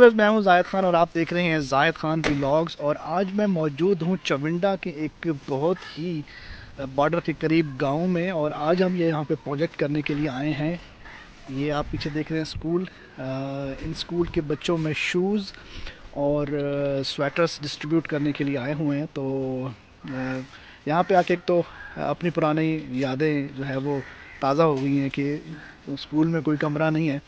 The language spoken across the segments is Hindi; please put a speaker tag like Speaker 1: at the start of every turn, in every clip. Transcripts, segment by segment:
Speaker 1: मैं हूँ जायद खान और आप देख रहे हैं जायद खान व्लॉग्स। और आज मैं मौजूद हूँ चविंडा के एक बहुत ही बॉर्डर के करीब गांव में, और आज हम ये यहाँ पे प्रोजेक्ट करने के लिए आए हैं। ये आप पीछे देख रहे हैं स्कूल। इन स्कूल के बच्चों में शूज़ और स्वेटर्स डिस्ट्रीब्यूट करने के लिए आए हुए हैं। तो यहाँ पे आके एक तो अपनी पुरानी यादें जो है वो ताज़ा हो गई हैं कि स्कूल में कोई कमरा नहीं है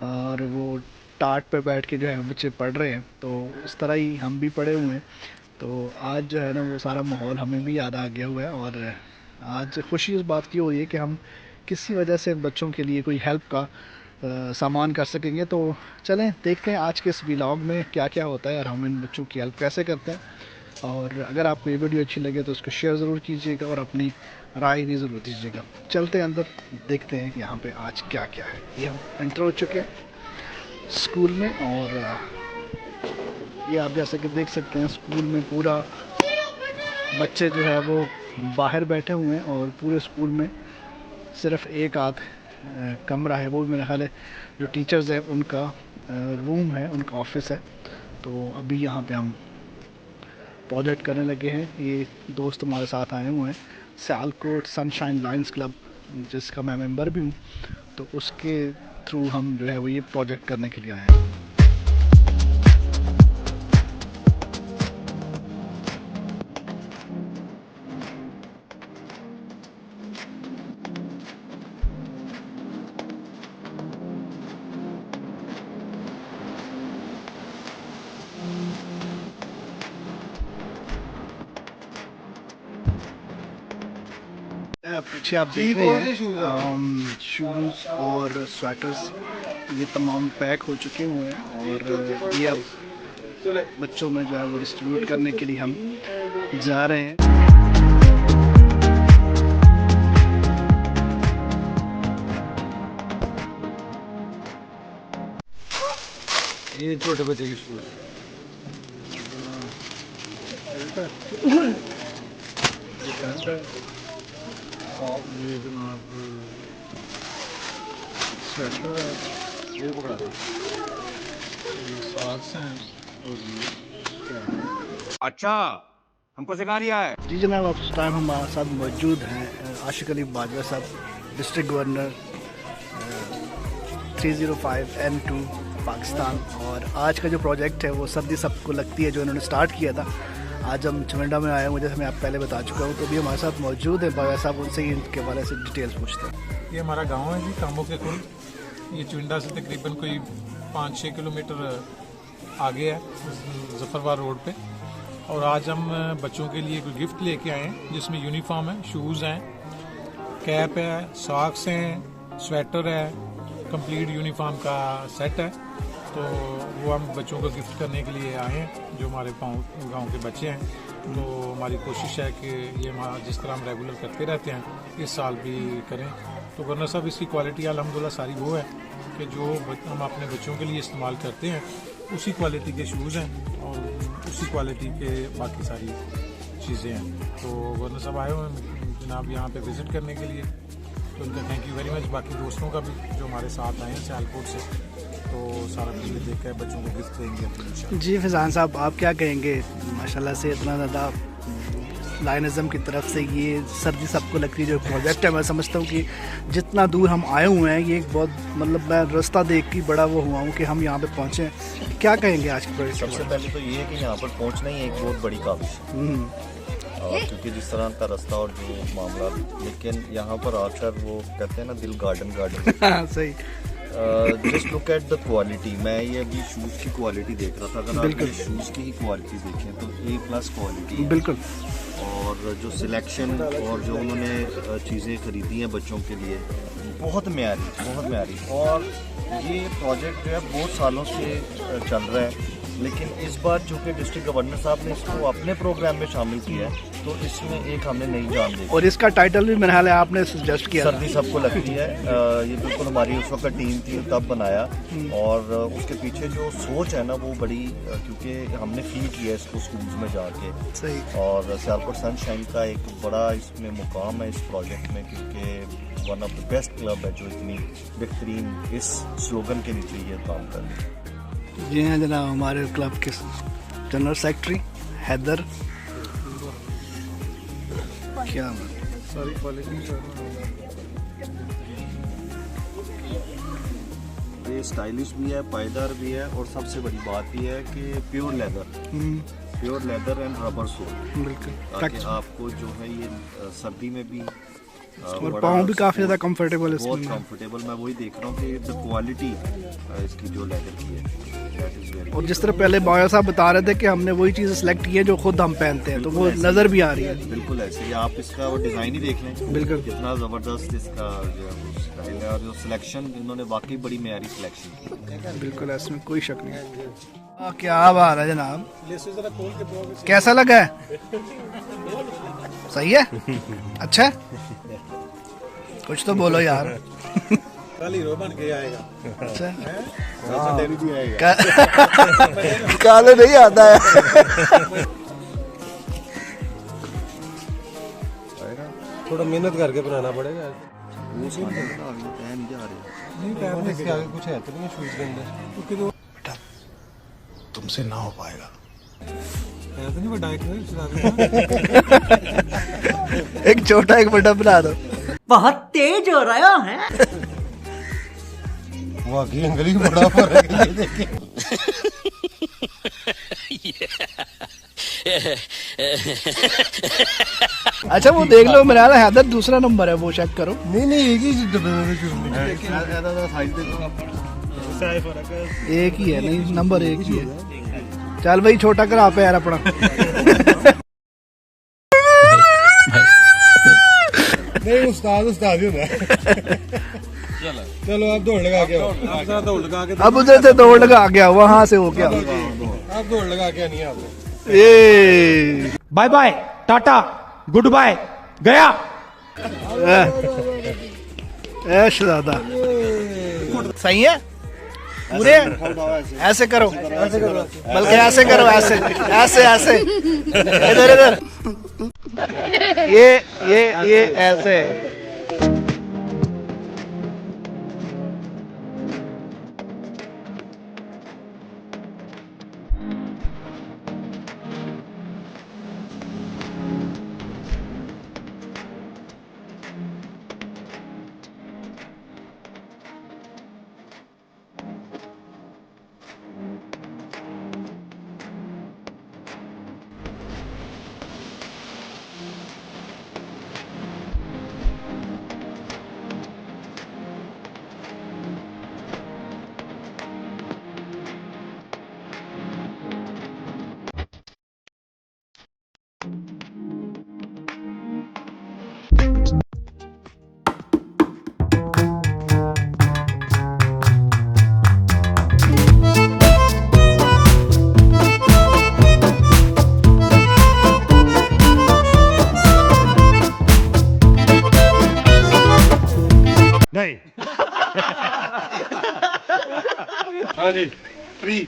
Speaker 1: और वो टाट पे बैठ के जो है बच्चे पढ़ रहे हैं। तो उस तरह ही हम भी पढ़े हुए हैं। तो आज जो है ना वो सारा माहौल हमें भी याद आ गया हुआ है। और आज खुशी इस बात की हो रही है कि हम किसी वजह से बच्चों के लिए कोई हेल्प का सामान कर सकेंगे। तो चलें देखते हैं आज के इस व्लॉग में क्या क्या होता है और हम इन बच्चों की हेल्प कैसे करते हैं। और अगर आपको ये वीडियो अच्छी लगे तो उसको शेयर ज़रूर कीजिएगा और अपनी राय भी ज़रूर दीजिएगा। चलते हैं अंदर, देखते हैं कि यहाँ पे आज क्या क्या है। ये हम एंटर हो चुके हैं स्कूल में। और ये आप जैसे कि देख सकते हैं स्कूल में पूरा बच्चे जो है वो बाहर बैठे हुए हैं, और पूरे स्कूल में सिर्फ एक आध कमरा है, वो भी मेरा ख्याल है जो टीचर्स हैं उनका रूम है, उनका ऑफिस है। तो अभी यहाँ पे हम प्रोजेक्ट करने लगे हैं। ये दोस्त हमारे साथ आए हुए हैं, सियालकोट सनशाइन लायंस क्लब जिसका मैं मेंबर भी हूँ। तो उसके थ्रू हम जो है वो ये प्रोजेक्ट करने के लिए आए हैं। पीछे आप देख रहे हैं शूज़ और स्वेटर्स ये तमाम पैक हो चुके हुए हैं, और ये अब बच्चों में जो है वो डिस्ट्रीब्यूट करने के लिए हम जा रहे हैं।
Speaker 2: ये छोटे बच्चे की स्कूल ये जनाब स्वेटर है, ये पकड़ा दो, ये सॉक्स हैं और ये
Speaker 3: अच्छा, हमको सिखा रिया है।
Speaker 1: जी जनाब, अब इस टाइम हमारे साथ मौजूद हैं आशिक अली बाजवा साहब, डिस्ट्रिक्ट गवर्नर 305N2 पाकिस्तान। और आज का जो प्रोजेक्ट है वो सर्दी सबको लगती है जो इन्होंने स्टार्ट किया था। आज हम चविंडा में आए हैं, जैसे मैं आप पहले बता चुका हूँ। तो भी हमारे साथ मौजूद है बाबा साहब, उनसे ही इनके बारे से डिटेल्स पूछते हैं।
Speaker 2: ये हमारा गांव है जी, कामों के कुल। ये चविंडा से तकरीबन कोई 5-6 किलोमीटर आगे है, जफरवार रोड पे। और आज हम बच्चों के लिए कोई गिफ्ट लेके आए हैं जिसमें यूनिफॉर्म है, शूज़ हैं, कैप है, सॉक्स हैं, स्वेटर है, कंप्लीट यूनिफॉर्म का सेट है। तो वो हम बच्चों को गिफ्ट करने के लिए आए हैं जो हमारे गांव के बच्चे हैं। तो हमारी कोशिश है कि ये हमारा जिस तरह हम रेगुलर करते रहते हैं इस साल भी करें। तो गवर्नर साहब इसकी क्वालिटी अल्हम्दुलिल्लाह सारी वो है कि जो हम अपने बच्चों के लिए इस्तेमाल करते हैं उसी क्वालिटी के शूज़ हैं और उसी क्वालिटी के बाकी सारी चीज़ें हैं। तो गवर्नर साहब आए हुए हैं जनाब यहाँ पे विज़िट करने के लिए, तो उनका थैंक यू वेरी मच। बाकी दोस्तों का भी जो हमारे साथ आए हैं सियालकोट से, तो सारा कुछ देख कर बच्चों को गिफ्ट देंगे।
Speaker 1: जी फैज़ान साहब, आप क्या कहेंगे? माशाल्लाह से इतना ज़्यादा लायनिज़म की तरफ से ये सर्दी सबको लगती है जो प्रोजेक्ट है, मैं समझता हूँ कि जितना दूर हम आए हुए हैं ये एक बहुत मतलब मैं रास्ता देख के बड़ा वो हुआ हूँ कि हम यहाँ पे पहुँचे। क्या कहेंगे आज के प्रोजेक्ट?
Speaker 4: सबसे पहले तो ये है कि यहाँ पर पहुँचना ही एक बहुत बड़ी काबिश है, क्योंकि जिस तरह का रास्ता और जो मामला, लेकिन यहाँ पर आकर वो कहते हैं ना दिल गार्डन गार्डन
Speaker 1: सही।
Speaker 4: Just look at the quality. मैं ये अभी शूज़ की क्वालिटी देख रहा था, अगर आप शूज़ की ही क्वालिटी देखें तो A+ क्वालिटी
Speaker 1: बिल्कुल।
Speaker 4: और जो सिलेक्शन और जो उन्होंने चीज़ें खरीदी हैं बच्चों के लिए बहुत म्यारी। और ये प्रोजेक्ट जो है बहुत सालों से चल रहा है, लेकिन इस बार चूँकि डिस्ट्रिक्ट गवर्नर साहब ने इसको अपने प्रोग्राम में शामिल किया है, तो इसमें एक हमने नई जान दी।
Speaker 1: और इसका टाइटल भी मेरे ख्याल है आपने सजेस्ट किया था।
Speaker 4: सर्दी सबको लगती है। ये बिल्कुल हमारी उस वक्त टीम थी तब बनाया, और उसके पीछे जो सोच है ना वो बड़ी, क्योंकि हमने फील किया इसको स्कूल्स में जाके।
Speaker 1: सही।
Speaker 4: और सियालकोट सनशाइन का एक बड़ा इसमें मुकाम है इस प्रोजेक्ट में, क्योंकि one of the best club है जो इतनी बेहतरीन इस स्लोगन के नीचे ये काम कर रही है।
Speaker 1: जी हाँ जनाब, हमारे क्लब के जनरल सेक्रेटरी हैदर, क्या
Speaker 2: सारी क्वालिटी
Speaker 4: ये स्टाइलिश भी है, पायदार भी है, और सबसे बड़ी बात यह है कि pure leather and rubber sole,
Speaker 1: बिल्कुल,
Speaker 4: ताकि आपको जो है ये सर्दी में भी
Speaker 1: और पाँव भी काफ़ी ज़्यादा कंफर्टेबल है
Speaker 4: बहुत
Speaker 1: इसमें।
Speaker 4: कंफर्टेबल। मैं वही देख रहा हूँ कि द क्वालिटी इसकी जो लेदर की है, that is very
Speaker 1: और जिस तरह पहले बाया साहब बता रहे थे कि हमने वही चीज़ सेलेक्ट की है जो खुद हम पहनते हैं, तो वो नज़र भी आ रही है।
Speaker 4: बिल्कुल ऐसे ही आप इसका वो डिज़ाइन ही देख लें,
Speaker 1: बिल्कुल
Speaker 4: कितना ज़बरदस्त इसका जो है स्टाइल है, और जो सिलेक्शन इन्होंने वाकई बड़ी म्यारी सिलेक्शन की।
Speaker 1: बिल्कुल, इसमें कोई शक नहीं। क्या बात है जनाब, कैसा लगा है? सही है, अच्छा है? कुछ तो बोलो यार।
Speaker 2: कल हीरो बन के आएगा।
Speaker 1: अच्छा,
Speaker 4: भी आएगा।
Speaker 1: काले नहीं आता है।
Speaker 2: थोड़ा मेहनत करके बनाना पड़ेगा।
Speaker 4: वो सारे पहन जा रहे हैं।
Speaker 2: नहीं पहनने इसके आगे कुछ है तो नहीं शूज के अंदर, क्योंकि तो
Speaker 1: बेटा तुमसे ना हो पाएगा।
Speaker 2: है तो नहीं बड़ा
Speaker 1: एक छोटा एक बड़ा बना दो।
Speaker 5: बहुत तेज हो रहा है।
Speaker 2: वाकई अंगली बड़ा फर्क है ये देखिए।
Speaker 1: अच्छा वो देख लो, मेरा ख्याल है हैदर दूसरा नंबर है, वो चेक करो।
Speaker 2: नहीं एक ही डब्बे में
Speaker 1: एक ही है, नहीं नंबर एक ही है। चल भाई छोटा करा पैर अपना।
Speaker 2: नहीं उस्ताद ही होता। चलो आप दौड़ लगा के आओ। दौड़ लगा के
Speaker 1: अब उधर से दौड़ लगा गया, वहां से हो गया।
Speaker 2: आप दौड़ लगा के नहीं आते।
Speaker 1: ये
Speaker 6: bye bye, tata, goodbye, गया।
Speaker 1: शहजादा सही है पूरे। ऐसे करो, बल्कि ऐसे करो, ऐसे ऐसे ऐसे, इधर इधर, ये ऐसे।
Speaker 6: नहीं।
Speaker 2: हाँ जी
Speaker 1: फ्री।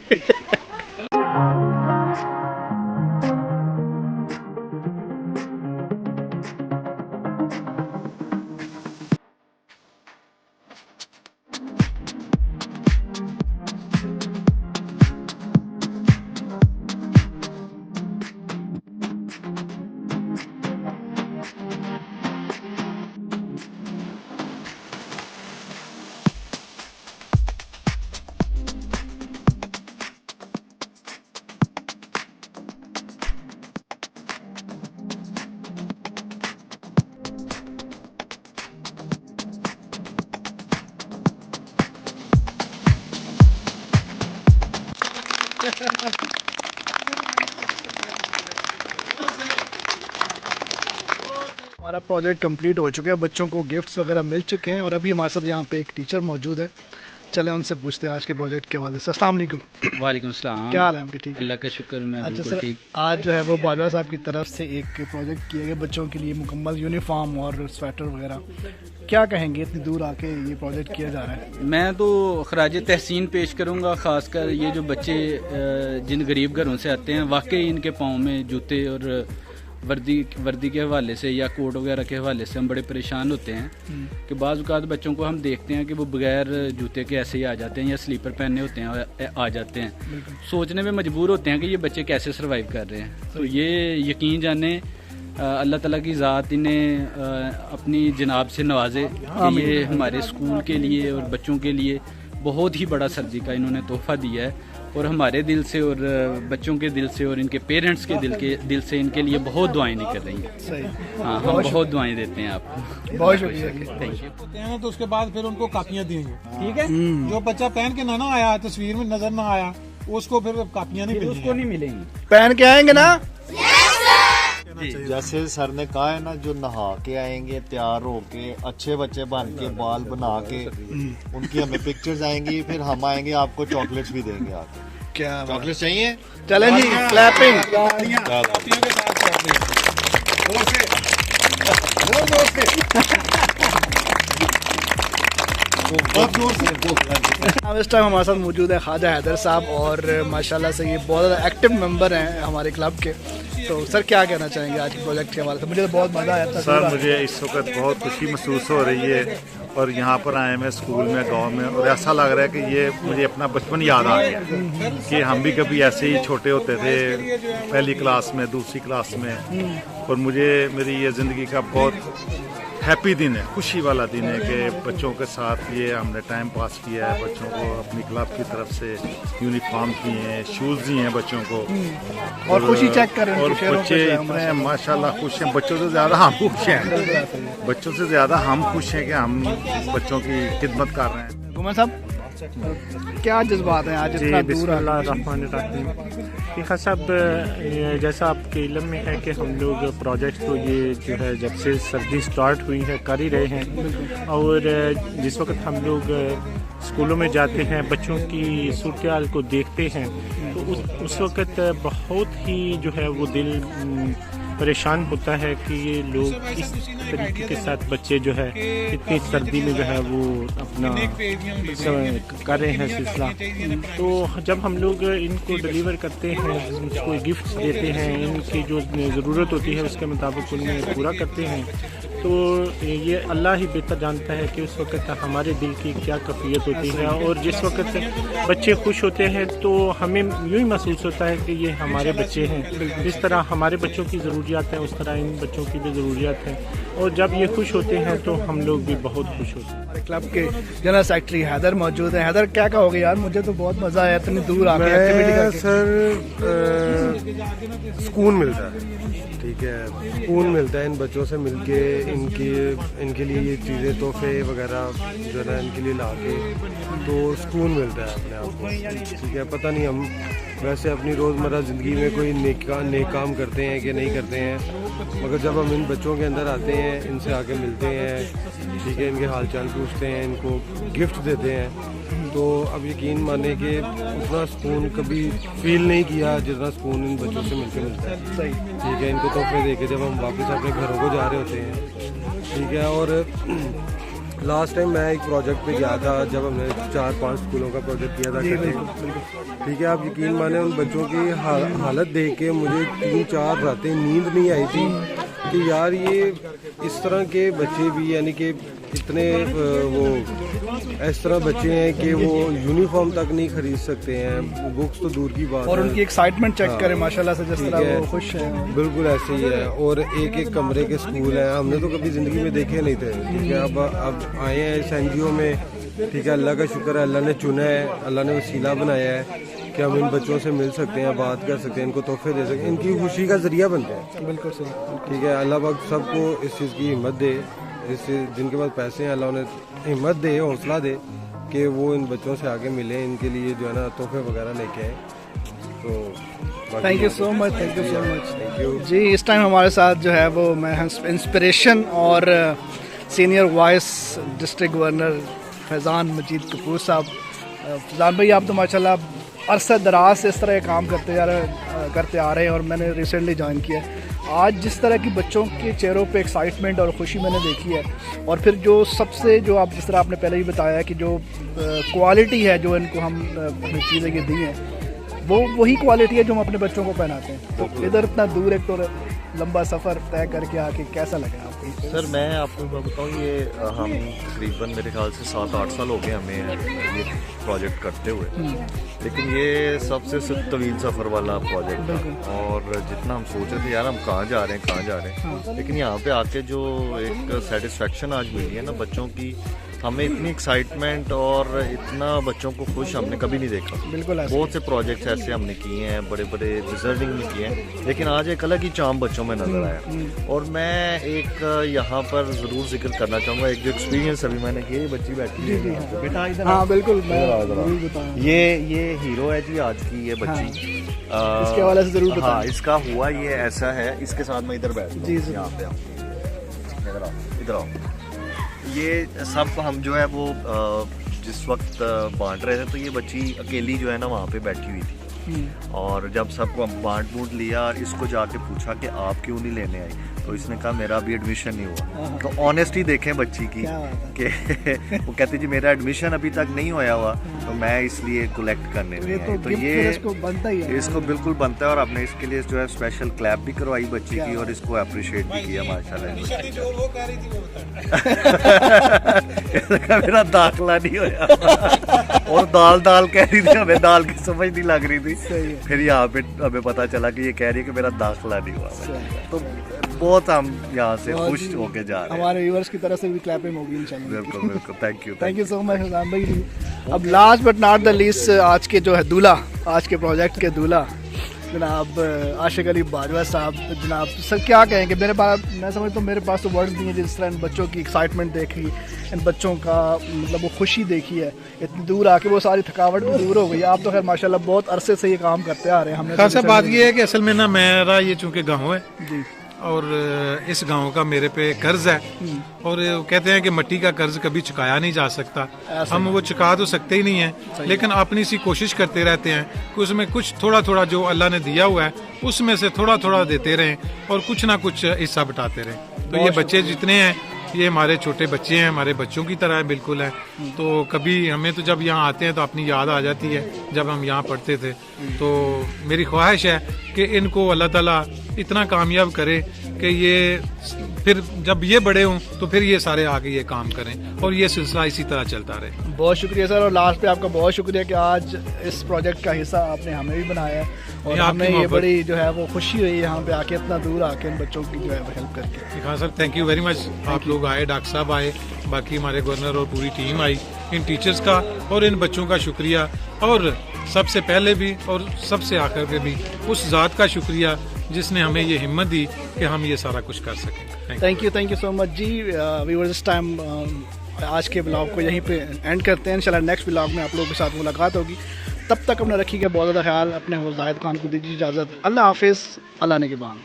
Speaker 1: हमारा प्रोजेक्ट कंप्लीट हो चुका है, बच्चों को गिफ्ट्स वगैरह मिल चुके हैं और अभी हमारे साथ यहाँ पे एक टीचर मौजूद है। चले उनसे पूछते हैं आज के प्रोजेक्ट के हवाले से। अस्सलाम वालेकुम।
Speaker 7: वालेकुम सलाम।
Speaker 1: क्या हाल है आपके? ठीक,
Speaker 7: अल्लाह का शुक्र, मैं
Speaker 1: अच्छा
Speaker 7: बिल्कुल
Speaker 1: सर,
Speaker 7: ठीक।
Speaker 1: आज जो है वो बाजवा साहब की तरफ से एक प्रोजेक्ट किया गया बच्चों के लिए, मुकम्मल यूनिफॉर्म और स्वेटर वगैरह। क्या कहेंगे, इतनी दूर आके ये प्रोजेक्ट किया जा रहा है?
Speaker 7: मैं तो खराज तहसीन पेश करूँगा, ख़ासकर ये जो बच्चे जिन गरीब घरों से आते हैं, वाकई इनके पाँव में जूते और वर्दी के हवाले से या कोट वगैरह के हवाले से हम बड़े परेशान होते हैं कि बाज़ औक़ात बच्चों को हम देखते हैं कि वो बगैर जूते के ऐसे ही आ जाते हैं या स्लीपर पहने होते हैं आ जाते हैं। सोचने में मजबूर होते हैं कि ये बच्चे कैसे सर्वाइव कर रहे हैं। तो ये यकीन जाने अल्लाह ताला की ज़ात इन्हें अपनी जनाब से नवाजे कि ये हमारे स्कूल के लिए और बच्चों के लिए बहुत ही बड़ा सर्दी का इन्होंने तोहफ़ा दिया है और हमारे दिल से और बच्चों के दिल से और इनके पेरेंट्स के दिल से इनके लिए बहुत दुआएं निकल रही हैं।
Speaker 1: सही,
Speaker 7: हाँ, हम बहुत दुआएं देते हैं आपको।
Speaker 1: बहुत शुक्रिया।
Speaker 7: Thank you.
Speaker 2: होते हैं तो उसके बाद फिर उनको कापियां देंगे, ठीक है। जो बच्चा पहन के ना आया, तस्वीर में नजर ना आया, उसको फिर कापियां नहीं मिलेंगी।
Speaker 7: उसको नहीं मिलेंगी।
Speaker 1: पहन के आएंगे ना?
Speaker 4: जैसे सर ने कहा है ना, जो नहा के आएंगे, तैयार होके, अच्छे बच्चे बन के, बाल बना के, उनकी हमें पिक्चर्स आएंगी, फिर हम आएंगे आपको चॉकलेट्स भी देंगे। आप
Speaker 1: क्या
Speaker 4: चॉकलेट्स चाहिए?
Speaker 1: चलें जी, क्लैपिंग।
Speaker 2: कापियों के साथ
Speaker 1: अब इस टाइम हमारे साथ मौजूद है ख्वाजा हैदर साहब और माशाल्लाह से ये बहुत ज़्यादा एक्टिव मेंबर हैं हमारे क्लब के। तो सर क्या कहना चाहेंगे आज के प्रोजेक्ट के हवाले से? मुझे तो बहुत मज़ा आया था
Speaker 8: सर। मुझे इस वक्त बहुत खुशी महसूस हो रही है और यहाँ पर आए मैं स्कूल में, गांव में, और ऐसा लग रहा है कि ये मुझे अपना बचपन याद आ गया कि हम भी कभी ऐसे ही छोटे होते थे, पहली क्लास में, दूसरी क्लास में। और मुझे मेरी ये ज़िंदगी का बहुत हैप्पी दिन है, खुशी वाला दिन है कि बच्चों के साथ ये हमने टाइम पास किया है। बच्चों को अपनी क्लब की तरफ से यूनिफॉर्म दिए हैं, शूज़ दिए हैं बच्चों को,
Speaker 1: और खुशी चेक कर रहे हैं
Speaker 8: और बच्चे इतने माशाल्लाह खुश हैं। बच्चों से ज़्यादा हम खुश हैं, बच्चों से ज़्यादा हम खुश हैं कि हम बच्चों की खिदमत कर रहे हैं।
Speaker 1: घुमर साहब, क्या जज्बात हैं आज इतना दूर?
Speaker 9: देखा साहब, जैसा आपके इल्म में है कि हम लोग प्रोजेक्ट तो ये जो है जब से सर्दी स्टार्ट हुई है कर ही रहे हैं। और जिस वक्त हम लोग स्कूलों में जाते हैं, बच्चों की सूरत हाल को देखते हैं, तो उस वक्त बहुत ही जो है वो दिल परेशान होता है कि ये लोग इस तरीके के साथ बच्चे जो है इतनी सर्दी में जो है वो अपना कर रहे हैं सिलसिला। तो जब हम लोग इनको डिलीवर करते हैं, उनको गिफ्ट देते हैं, इनकी जो ज़रूरत होती है उसके मुताबिक उन्हें पूरा करते हैं, तो ये अल्लाह ही बेहतर जानता है कि उस वक्त हमारे दिल की क्या कैफियत होती है। और जिस वक्त बच्चे खुश होते हैं तो हमें यूँ ही महसूस होता है कि ये हमारे बच्चे हैं। जिस तरह हमारे बच्चों की ज़रूरियात हैं उस तरह इन बच्चों की भी ज़रूरियात हैं, और जब ये खुश होते हैं तो हम लोग भी बहुत खुश होते हैं।
Speaker 1: हमारे क्लब के जनरल सेक्रेटरी हैदर मौजूद हैं। हैदर, क्या कहोगे यार? मुझे तो बहुत मज़ा आया इतनी दूर आके एक्टिविटी करके।
Speaker 10: सर, सुकून मिलता है, ठीक है, सुकून मिलता है इन बच्चों से मिलके, इनके लिए ये चीज़ें, तोहफे वगैरह जो है ना इनके लिए ला के, तो सुकून मिलता है अपने आप को, ठीक है। पता नहीं हम वैसे अपनी रोज़मर्रा ज़िंदगी में कोई नेक काम करते हैं कि नहीं करते हैं, मगर जब हम इन बच्चों के अंदर आते हैं, इनसे आके मिलते हैं, ठीक है, इनके हाल चाल पूछते हैं, इनको गिफ्ट देते हैं, तो अब यकीन माने कि उतना सुकून कभी फील नहीं किया जितना सुकून इन बच्चों से मिलकर मिलता है।
Speaker 1: सही,
Speaker 10: ठीक है। इनको तोहफे दे के जब हम वापस अपने घरों को जा रहे होते हैं, ठीक है। और लास्ट टाइम मैं एक प्रोजेक्ट पे गया था जब हमने 4-5 स्कूलों का प्रोजेक्ट किया था, ठीक है। आप यकीन माने उन बच्चों की हालत देख के मुझे 3-4 रातें नींद नहीं आई थी कि यार ये इस तरह के बच्चे भी, यानी कि इतने वो इस तरह बच्चे हैं कि वो यूनिफॉर्म तक नहीं खरीद सकते हैं, बुक्स तो दूर की बात
Speaker 1: और
Speaker 10: है।
Speaker 1: उनकी एक्साइटमेंट चेक करें माशाल्लाह से, जिस
Speaker 10: ठीक
Speaker 1: तरह
Speaker 10: है,
Speaker 1: वो खुश हैं।
Speaker 10: बिल्कुल ऐसे ही है। और एक कमरे के स्कूल हैं, हमने तो कभी ज़िंदगी में देखे नहीं थे, ठीक है। अब आए हैं इस NGO में, ठीक है। अल्लाह का शुक्र है, अल्लाह ने चुना है, अल्लाह ने वसीला बनाया है कि हम इन बच्चों से मिल सकते हैं, बात कर सकते हैं, इनको तोहफे दे सकते हैं, इनकी खुशी का जरिया बनते हैं।
Speaker 1: बिल्कुल सही,
Speaker 10: ठीक है। अल्लाह पाक सबको इस चीज़ की हिम्मत दे, जिनके पास पैसे हैं अल्लाह उन्हें हिम्मत दे, हौसला दे कि वो इन बच्चों से आगे मिले, इनके लिए जो है ना तोहफे वगैरह लेके आए।
Speaker 4: तो
Speaker 1: thank you so much, thank you so much जी। इस टाइम हमारे साथ जो है वो मैं इंस्पिरेशन और senior vice district governor Faizan Majid Kapoor साहब। फैज़ान भाई, आप तो माशाल्लाह अरसा दराज से इस तरह का काम करते आ रहे हैं और मैंने रिसेंटली ज्वाइन किया है। आज जिस तरह की बच्चों के चेहरों पे एक्साइटमेंट और खुशी मैंने देखी है, और फिर जो सबसे जो आप जिस तरह आपने पहले ही बताया कि जो क्वालिटी है जो इनको हम अपनी चीज़ें ये दी हैं, वो वही क्वालिटी है जो हम अपने बच्चों को पहनाते हैं। तो इधर इतना दूर एक तो लंबा सफ़र तय करके आके कैसा लगा आपको?
Speaker 4: सर मैं आपको बताऊँ, ये हम तकरीबन मेरे ख्याल से 7-8 साल हो गए हमें ये प्रोजेक्ट करते हुए, लेकिन ये सबसे तवील सफ़र वाला प्रोजेक्ट था। और जितना हम सोच रहे थे यार हम कहाँ जा रहे हैं, लेकिन यहाँ पे आके जो एक सेटिस्फेक्शन आज मिली है ना बच्चों की, हमें इतनी एक्साइटमेंट और इतना बच्चों को खुश हमने कभी नहीं देखा।
Speaker 1: बिल्कुल
Speaker 4: बहुत से प्रोजेक्ट्स ऐसे हमने किए हैं, बड़े बड़े डिजर्विंग में किए हैं, लेकिन आज एक अलग ही चाम बच्चों में नजर आया। और मैं एक यहाँ पर ज़रूर जिक्र करना चाहूँगा, एक जो एक्सपीरियंस अभी मैंने किया, बच्ची बैठी है बेटा इधर,
Speaker 1: हाँ बिल्कुल,
Speaker 4: ये हीरो है जी आज की ये बच्ची।
Speaker 1: इसके हवाले से जरूर बताएं।
Speaker 4: हाँ, इसका हुआ ये ऐसा है, इसके साथ मैं इधर बैठ जी यहाँ पे इधर आओ। ये सब हम जो है वो जिस वक्त बांट रहे थे, तो ये बच्ची अकेली जो है ना वहाँ पे बैठी हुई थी, और जब सबको बांट बूट लिया और इसको जाके पूछा कि आप क्यों नहीं लेने आई, तो इसने कहा मेरा अभी एडमिशन नहीं हुआ। तो ऑनेस्टी देखें बच्ची की कि वो कहती जी मेरा एडमिशन अभी तक नहीं होया हुआ, तो मैं इसलिए कलेक्ट करने नहीं आई। तो ये
Speaker 1: इसको बनता ही है,
Speaker 4: इसको बिल्कुल बनता है, और हमने इसके लिए जो है स्पेशल क्लैप भी करवाई बच्ची की, और इसको अप्रिशिएट भी किया माशाल्लाह। मेरा दाखला नहीं होया, और दाल कह रही थी, हमें दाल की समझ नहीं लग रही थी। फिर यहाँ पे हमें पता चला कि ये कह रही है कि मेरा दाखला नहीं हुआ। तो बहुत हम यहाँ से खुश होके जा रहे हैं।
Speaker 1: हमारे व्यूअर्स की तरफ से भी क्लैपिंग होगी इंशाल्लाह।
Speaker 4: बिल्कुल बिल्कुल, thank you
Speaker 1: so much Faizan भाई। अब last but not the least, आज के जो है दूल्हा, आज के प्रोजेक्ट के दूल्हा जनाब आशिक अली बाजवा साहब। जनाब सर क्या कहेंगे? मैं समझता हूँ मेरे पास तो वर्ड्स नहीं है जिस तरह इन बच्चों की एक्साइटमेंट देखी, इन बच्चों का मतलब वो खुशी देखी है, इतनी दूर आके वो सारी थकावट भी दूर हो गई। आप तो खैर माशाल्लाह बहुत अरसे से ये काम करते आ रहे हैं। हमने
Speaker 2: खासा बात ये है कि असल में ना मेरा ये चूँकि गाँव है
Speaker 1: जी,
Speaker 2: और इस गांव का मेरे पे कर्ज है, और कहते हैं कि मिट्टी का कर्ज कभी चुकाया नहीं जा सकता। हम वो चुका तो सकते ही नहीं है, लेकिन अपनी सी कोशिश करते रहते हैं कि उसमें कुछ थोड़ा थोड़ा जो अल्लाह ने दिया हुआ है उसमें से थोड़ा थोड़ा देते रहें, और कुछ ना कुछ हिस्सा बटाते रहें। तो ये बच्चे जितने हैं ये हमारे छोटे बच्चे हैं, हमारे बच्चों की तरह बिल्कुल है। तो कभी हमें तो जब यहाँ आते हैं तो अपनी याद आ जाती है जब हम यहाँ पढ़ते थे। तो मेरी ख्वाहिश है कि इनको अल्लाह ताला इतना कामयाब करे कि ये फिर जब ये बड़े हों तो फिर ये सारे आगे ये काम करें, और ये सिलसिला इसी तरह चलता रहे।
Speaker 1: बहुत शुक्रिया सर, और लास्ट पे आपका बहुत शुक्रिया कि आज इस प्रोजेक्ट का हिस्सा आपने हमें भी बनाया है, और हमें ये बड़ी जो है वो खुशी हुई यहाँ पे आके, इतना दूर आके इन बच्चों की जो है हेल्प करके।
Speaker 2: हाँ sir, thank you very much. आप लोग आए, डॉक्टर साहब आए, बाकी हमारे गवर्नर और पूरी टीम आई, इन टीचर्स का और इन बच्चों का शुक्रिया, और सबसे पहले भी और सबसे आखिर में भी उस ज़ात का शुक्रिया जिसने हमें ये हिम्मत दी कि हम ये सारा कुछ कर सकें।
Speaker 1: थैंक यू सो मच जी। व्यूअर्स, इस टाइम आज के ब्लॉग को यहीं पे एंड करते हैं। इंशाल्लाह नेक्स्ट ब्लॉग में आप लोगों के साथ मुलाकात होगी। तब तक अपना रखिएगा बहुत ज़्यादा ख्याल, अपने जाहिद खान को दीजिए इजाज़त। अल्लाह हाफिज़, अल्लाह ने के बाद।